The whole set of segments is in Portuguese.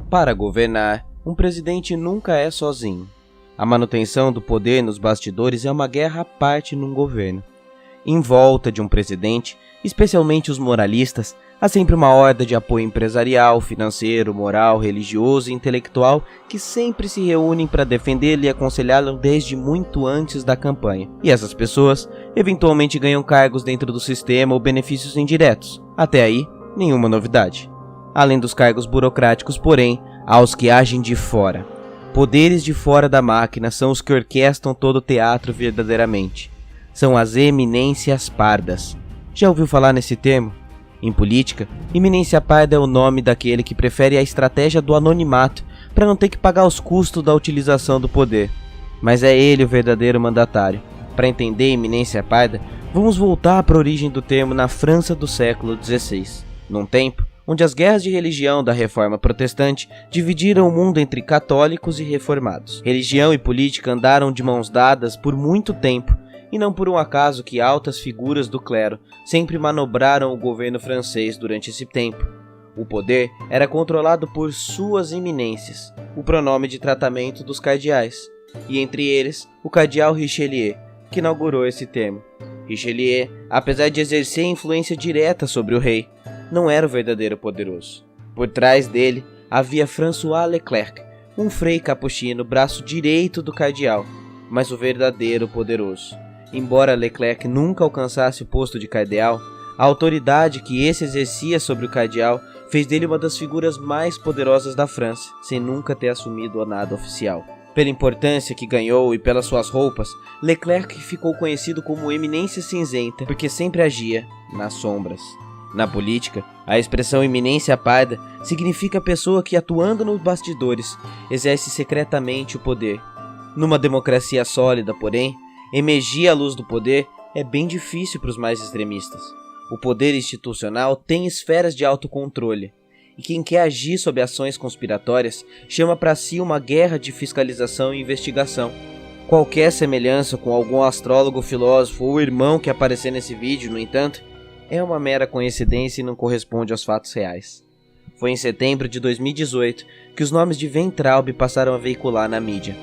Para governar, um presidente nunca é sozinho. A manutenção do poder nos bastidores é uma guerra à parte num governo. Em volta de um presidente, especialmente os moralistas, há sempre uma horda de apoio empresarial, financeiro, moral, religioso e intelectual que sempre se reúnem para defendê-lo e aconselhá-lo desde muito antes da campanha. E essas pessoas eventualmente ganham cargos dentro do sistema ou benefícios indiretos. Até aí, nenhuma novidade. Além dos cargos burocráticos, porém, há os que agem de fora. Poderes de fora da máquina são os que orquestram todo o teatro verdadeiramente. São as eminências pardas. Já ouviu falar nesse termo? Em política, eminência parda é o nome daquele que prefere a estratégia do anonimato para não ter que pagar os custos da utilização do poder. Mas é ele o verdadeiro mandatário. Para entender eminência parda, vamos voltar para a origem do termo na França do século XVI. Num tempo onde as guerras de religião da Reforma Protestante dividiram o mundo entre católicos e reformados. Religião e política andaram de mãos dadas por muito tempo, e não por um acaso que altas figuras do clero sempre manobraram o governo francês durante esse tempo. O poder era controlado por suas eminências, o pronome de tratamento dos cardeais, e entre eles o cardeal Richelieu, que inaugurou esse termo. Richelieu, apesar de exercer influência direta sobre o rei, não era o verdadeiro poderoso. Por trás dele havia François Leclerc, um frei capuchino, braço direito do cardeal, mas o verdadeiro poderoso. Embora Leclerc nunca alcançasse o posto de cardeal, a autoridade que esse exercia sobre o cardeal fez dele uma das figuras mais poderosas da França, sem nunca ter assumido o nada oficial. Pela importância que ganhou e pelas suas roupas, Leclerc ficou conhecido como Eminência Cinzenta, porque sempre agia nas sombras. Na política, a expressão eminência parda significa pessoa que, atuando nos bastidores, exerce secretamente o poder. Numa democracia sólida, porém, emergir à luz do poder é bem difícil para os mais extremistas. O poder institucional tem esferas de autocontrole, e quem quer agir sob ações conspiratórias chama para si uma guerra de fiscalização e investigação. Qualquer semelhança com algum astrólogo, filósofo ou irmão que aparecer nesse vídeo, no entanto, é uma mera coincidência e não corresponde aos fatos reais. Foi em setembro de 2018 que os nomes de Weintraub passaram a veicular na mídia.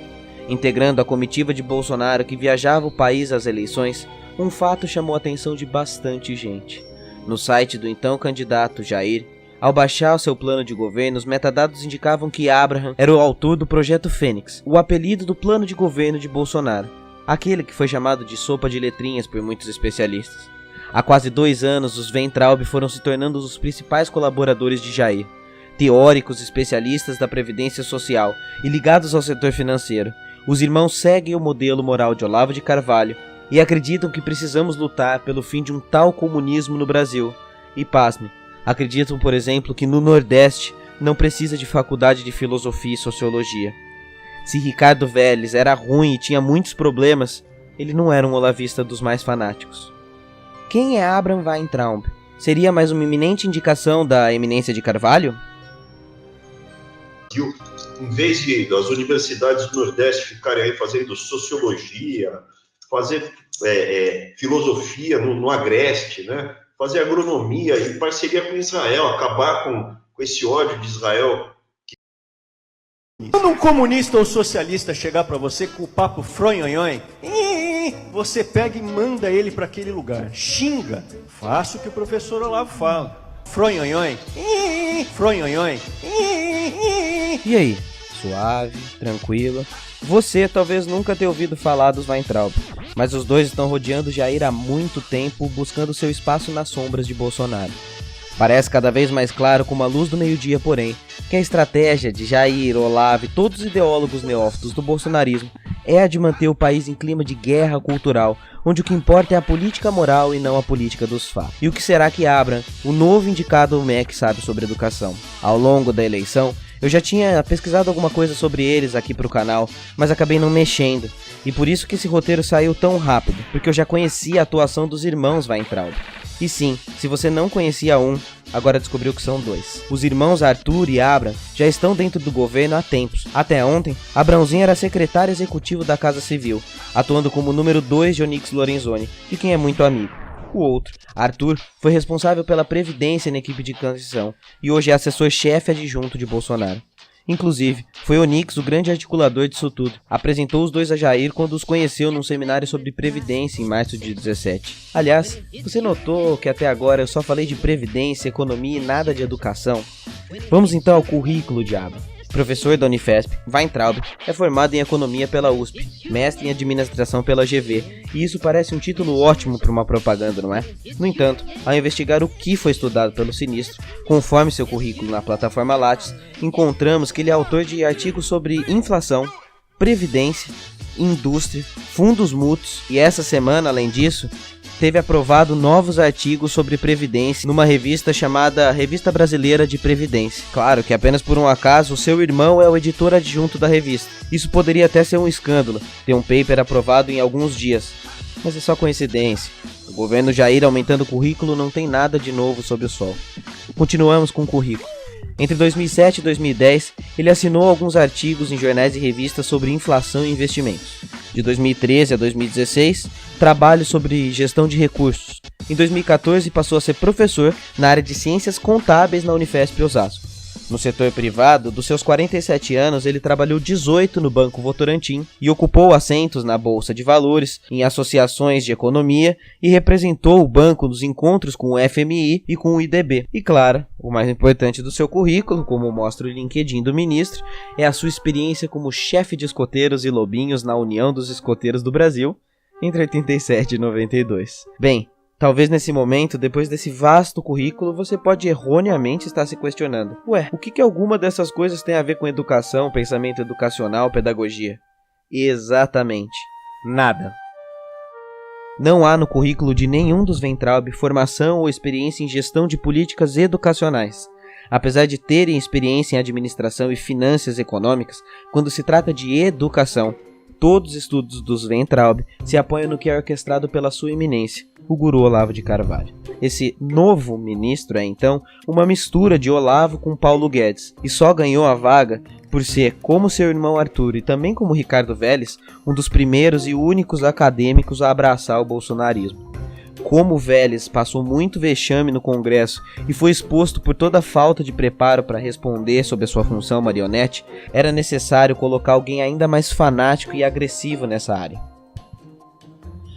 Integrando a comitiva de Bolsonaro que viajava o país às eleições, um fato chamou a atenção de bastante gente. No site do então candidato Jair, ao baixar o seu plano de governo, os metadados indicavam que Abraham era o autor do Projeto Fênix, o apelido do plano de governo de Bolsonaro, aquele que foi chamado de sopa de letrinhas por muitos especialistas. Há quase 2 anos, os Weintraub foram se tornando os principais colaboradores de Jair, teóricos especialistas da Previdência Social e ligados ao setor financeiro. Os irmãos seguem o modelo moral de Olavo de Carvalho e acreditam que precisamos lutar pelo fim de um tal comunismo no Brasil. E pasme, acreditam, por exemplo, que no Nordeste não precisa de faculdade de filosofia e sociologia. Se Ricardo Vélez era ruim e tinha muitos problemas, ele não era um olavista dos mais fanáticos. Quem é Abraham Weintraub? Seria mais uma iminente indicação da eminência de Carvalho? Em vez de as universidades do Nordeste ficarem aí fazendo sociologia, fazer filosofia no Agreste, né? Fazer agronomia em parceria com Israel, acabar com esse ódio de Israel. Quando um comunista ou socialista chegar para você com o papo fronhonhon, você pega e manda ele para aquele lugar. Xinga. Faça o que o professor Olavo fala. Fronhonhon. Fronhonhon. E aí? Suave, tranquilo? Você talvez nunca tenha ouvido falar dos Weintraub, mas os dois estão rodeando Jair há muito tempo, buscando seu espaço nas sombras de Bolsonaro. Parece cada vez mais claro como a luz do meio-dia, porém, que a estratégia de Jair, Olavo e todos os ideólogos neófitos do bolsonarismo é a de manter o país em clima de guerra cultural, onde o que importa é a política moral e não a política dos fatos. E o que será que Abraham, o novo indicado ao MEC, sabe sobre educação? Ao longo da eleição, eu já tinha pesquisado alguma coisa sobre eles aqui pro canal, mas acabei não mexendo, e por isso que esse roteiro saiu tão rápido, porque eu já conhecia a atuação dos irmãos Weintraub. E sim, se você não conhecia um, agora descobriu que são 2. Os irmãos Arthur e Abraham já estão dentro do governo há tempos. Até ontem, Abraãozinho era secretário executivo da Casa Civil, atuando como número 2 de Onyx Lorenzoni, de quem é muito amigo. O outro, Arthur, foi responsável pela Previdência na equipe de transição e hoje é assessor-chefe adjunto de Bolsonaro. Inclusive, foi Onyx o grande articulador disso tudo. Apresentou os dois a Jair quando os conheceu num seminário sobre Previdência em março de 17. Aliás, você notou que até agora eu só falei de Previdência, Economia e nada de Educação? Vamos então ao currículo, diabo. Professor da Unifesp, Weintraub é formado em Economia pela USP, mestre em Administração pela GV, e isso parece um título ótimo para uma propaganda, não é? No entanto, ao investigar o que foi estudado pelo sinistro, conforme seu currículo na plataforma Lattes, encontramos que ele é autor de artigos sobre inflação, previdência, indústria, fundos mútuos, e essa semana, além disso, teve aprovado novos artigos sobre Previdência numa revista chamada Revista Brasileira de Previdência. Claro que apenas por um acaso o seu irmão é o editor adjunto da revista. Isso poderia até ser um escândalo, ter um paper aprovado em alguns dias. Mas é só coincidência. O governo Jair aumentando o currículo não tem nada de novo sob o sol. Continuamos com o currículo. Entre 2007 e 2010, ele assinou alguns artigos em jornais e revistas sobre inflação e investimentos. De 2013 a 2016, trabalho sobre gestão de recursos. Em 2014, passou a ser professor na área de ciências contábeis na Unifesp Osasco. No setor privado, dos seus 47 anos, ele trabalhou 18 no Banco Votorantim e ocupou assentos na Bolsa de Valores, em associações de economia e representou o banco nos encontros com o FMI e com o IDB. E claro, o mais importante do seu currículo, como mostra o LinkedIn do ministro, é a sua experiência como chefe de escoteiros e lobinhos na União dos Escoteiros do Brasil, entre 87 e 92. Bem, talvez nesse momento, depois desse vasto currículo, você pode erroneamente estar se questionando: ué, o que alguma dessas coisas tem a ver com educação, pensamento educacional, pedagogia? Exatamente, nada. Não há no currículo de nenhum dos Weintraub formação ou experiência em gestão de políticas educacionais. Apesar de terem experiência em administração e finanças econômicas, quando se trata de educação, todos os estudos dos Weintraub se apoiam no que é orquestrado pela sua eminência, o guru Olavo de Carvalho. Esse novo ministro é, então, uma mistura de Olavo com Paulo Guedes, e só ganhou a vaga por ser, como seu irmão Arthur e também como Ricardo Vélez, um dos primeiros e únicos acadêmicos a abraçar o bolsonarismo. Como Vélez passou muito vexame no Congresso e foi exposto por toda a falta de preparo para responder sobre a sua função marionete, era necessário colocar alguém ainda mais fanático e agressivo nessa área.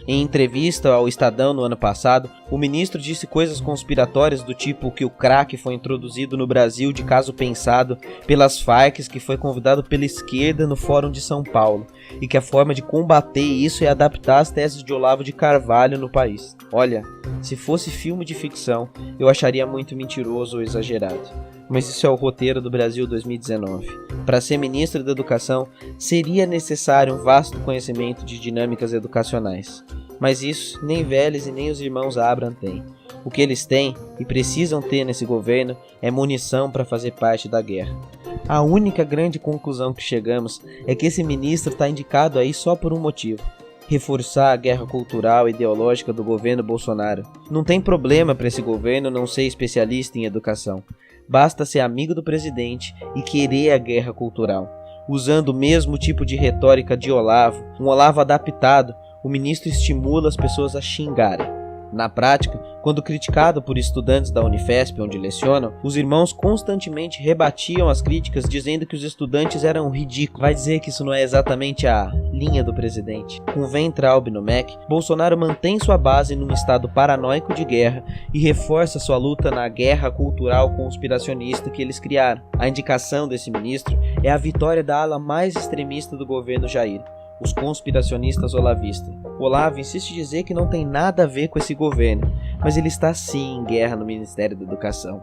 Em entrevista ao Estadão no ano passado, o ministro disse coisas conspiratórias do tipo que o crack foi introduzido no Brasil de caso pensado pelas Farc, que foi convidado pela esquerda no Fórum de São Paulo, e que a forma de combater isso é adaptar as teses de Olavo de Carvalho no país. Olha, se fosse filme de ficção, eu acharia muito mentiroso ou exagerado. Mas isso é o roteiro do Brasil 2019. Para ser ministro da Educação, seria necessário um vasto conhecimento de dinâmicas educacionais. Mas isso nem Vélez e nem os irmãos Abraham têm. O que eles têm e precisam ter nesse governo é munição para fazer parte da guerra. A única grande conclusão que chegamos é que esse ministro está indicado aí só por um motivo: reforçar a guerra cultural e ideológica do governo Bolsonaro. Não tem problema para esse governo não ser especialista em educação. Basta ser amigo do presidente e querer a guerra cultural. Usando o mesmo tipo de retórica de Olavo, um Olavo adaptado, o ministro estimula as pessoas a xingarem. Na prática, quando criticado por estudantes da Unifesp, onde lecionam, os irmãos constantemente rebatiam as críticas dizendo que os estudantes eram ridículos. Vai dizer que isso não é exatamente a linha do presidente. Com Weintraub no MEC, Bolsonaro mantém sua base num estado paranoico de guerra e reforça sua luta na guerra cultural conspiracionista que eles criaram. A indicação desse ministro é a vitória da ala mais extremista do governo Jair, os conspiracionistas olavistas. Olavo insiste em dizer que não tem nada a ver com esse governo, mas ele está sim em guerra no Ministério da Educação.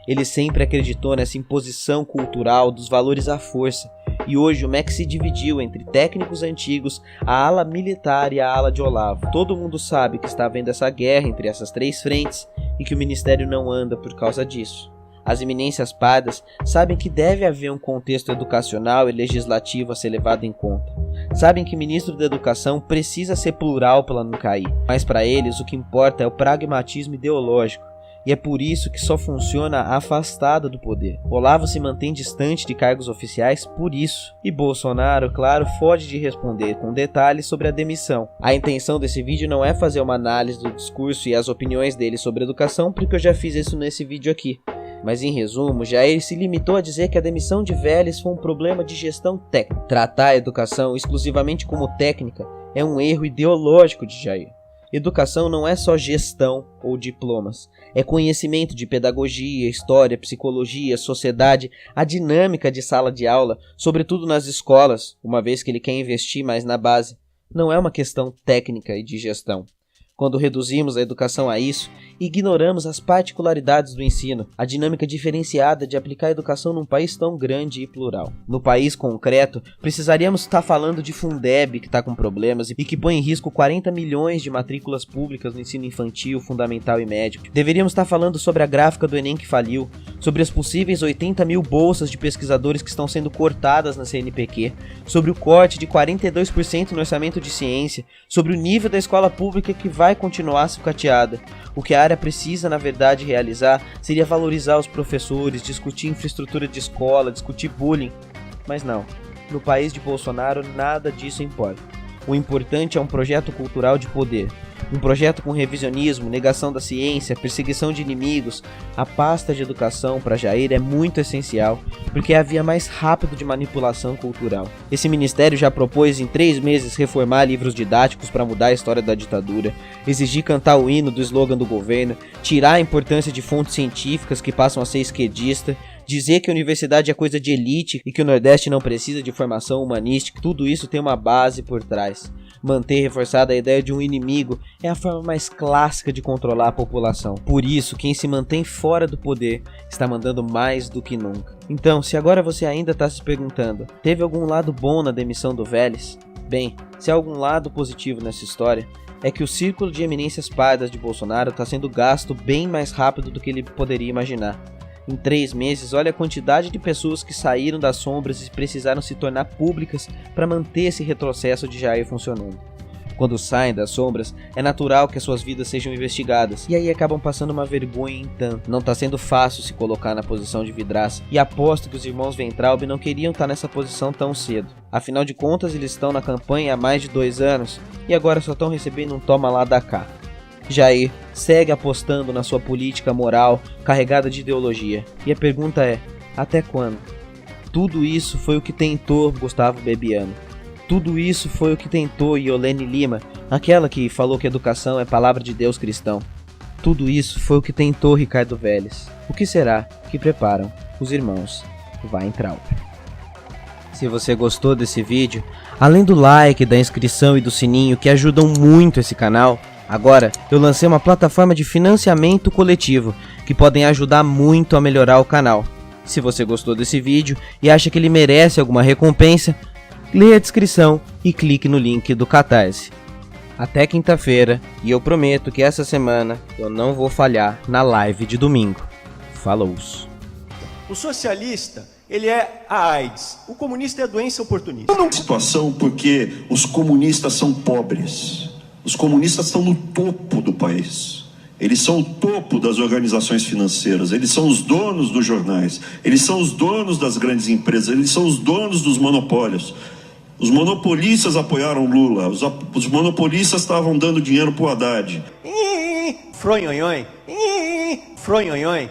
Ele sempre acreditou nessa imposição cultural dos valores à força, e hoje o MEC se dividiu entre técnicos antigos, a ala militar e a ala de Olavo. Todo mundo sabe que está havendo essa guerra entre essas três frentes e que o Ministério não anda por causa disso. As eminências pardas sabem que deve haver um contexto educacional e legislativo a ser levado em conta. Sabem que o ministro da Educação precisa ser plural para não cair, mas para eles o que importa é o pragmatismo ideológico, e é por isso que só funciona afastada do poder. Olavo se mantém distante de cargos oficiais por isso, e Bolsonaro, claro, foge de responder com detalhes sobre a demissão. A intenção desse vídeo não é fazer uma análise do discurso e as opiniões dele sobre educação, porque eu já fiz isso nesse vídeo aqui. Mas em resumo, Jair se limitou a dizer que a demissão de Vélez foi um problema de gestão técnica. Tratar a educação exclusivamente como técnica é um erro ideológico de Jair. Educação não é só gestão ou diplomas, é conhecimento de pedagogia, história, psicologia, sociedade, a dinâmica de sala de aula, sobretudo nas escolas, uma vez que ele quer investir mais na base. Não é uma questão técnica e de gestão. Quando reduzimos a educação a isso, ignoramos as particularidades do ensino, a dinâmica diferenciada de aplicar a educação num país tão grande e plural. No país concreto, precisaríamos estar falando de Fundeb, que está com problemas e que põe em risco 40 milhões de matrículas públicas no ensino infantil, fundamental e médio. Deveríamos estar falando sobre a gráfica do Enem que faliu, sobre as possíveis 80 mil bolsas de pesquisadores que estão sendo cortadas na CNPq, sobre o corte de 42% no orçamento de ciência, sobre o nível da escola pública que vai continuar sucateada. O que a área precisa, na verdade, realizar seria valorizar os professores, discutir infraestrutura de escola, discutir bullying. Mas não, no país de Bolsonaro nada disso importa. O importante é um projeto cultural de poder. Um projeto com revisionismo, negação da ciência, perseguição de inimigos. A pasta de educação para Jair é muito essencial, porque é a via mais rápida de manipulação cultural. Esse ministério já propôs em 3 meses reformar livros didáticos para mudar a história da ditadura, exigir cantar o hino do slogan do governo, tirar a importância de fontes científicas que passam a ser esquerdista, dizer que a universidade é coisa de elite e que o Nordeste não precisa de formação humanística. Tudo isso tem uma base por trás. Manter reforçada a ideia de um inimigo é a forma mais clássica de controlar a população. Por isso, quem se mantém fora do poder está mandando mais do que nunca. Então, se agora você ainda está se perguntando, teve algum lado bom na demissão do Vélez? Bem, se há algum lado positivo nessa história, é que o círculo de eminências pardas de Bolsonaro está sendo gasto bem mais rápido do que ele poderia imaginar. Em 3 meses, olha a quantidade de pessoas que saíram das sombras e precisaram se tornar públicas para manter esse retrocesso de Jair funcionando. Quando saem das sombras, é natural que as suas vidas sejam investigadas, e aí acabam passando uma vergonha em tanto. Não está sendo fácil se colocar na posição de Vidraça, e aposto que os irmãos Weintraub não queriam estar nessa posição tão cedo. Afinal de contas, eles estão na campanha há mais de 2 anos, e agora só estão recebendo um toma lá da cá. Jair segue apostando na sua política moral carregada de ideologia. E a pergunta é, até quando? Tudo isso foi o que tentou Gustavo Bebiano. Tudo isso foi o que tentou Iolene Lima, aquela que falou que educação é palavra de Deus cristão. Tudo isso foi o que tentou Ricardo Vélez. O que será que preparam os irmãos Weintraub? Se você gostou desse vídeo, além do like, da inscrição e do sininho que ajudam muito esse canal, agora eu lancei uma plataforma de financiamento coletivo que podem ajudar muito a melhorar o canal. Se você gostou desse vídeo e acha que ele merece alguma recompensa, leia a descrição e clique no link do Catarse. Até quinta-feira, e eu prometo que essa semana eu não vou falhar na live de domingo. Falou! O socialista, ele é a AIDS. O comunista é a doença oportunista. Situação porque os comunistas são pobres. Os comunistas estão no topo do país. Eles são o topo das organizações financeiras. Eles são os donos dos jornais. Eles são os donos das grandes empresas. Eles são os donos dos monopólios. Os monopolistas apoiaram Lula. Os monopolistas estavam dando dinheiro para o Haddad. Fronhonhon. Fronhonhon.